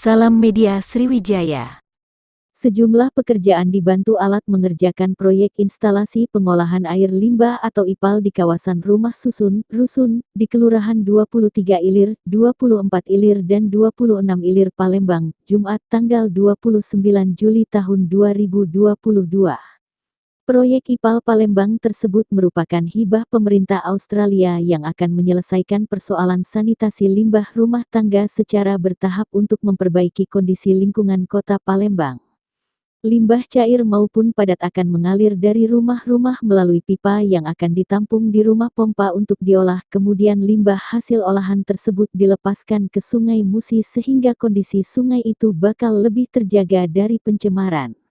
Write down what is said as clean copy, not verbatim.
Salam Media Sriwijaya. Sejumlah pekerjaan dibantu alat mengerjakan proyek instalasi pengolahan air limbah atau IPAL di kawasan Rumah Susun, Rusun, di Kelurahan 23 Ilir, 24 Ilir dan 26 Ilir Palembang, Jumat tanggal 29 Juli tahun 2022. Proyek IPAL Palembang tersebut merupakan hibah pemerintah Australia yang akan menyelesaikan persoalan sanitasi limbah rumah tangga secara bertahap untuk memperbaiki kondisi lingkungan kota Palembang. Limbah cair maupun padat akan mengalir dari rumah-rumah melalui pipa yang akan ditampung di rumah pompa untuk diolah, kemudian limbah hasil olahan tersebut dilepaskan ke Sungai Musi sehingga kondisi sungai itu bakal lebih terjaga dari pencemaran.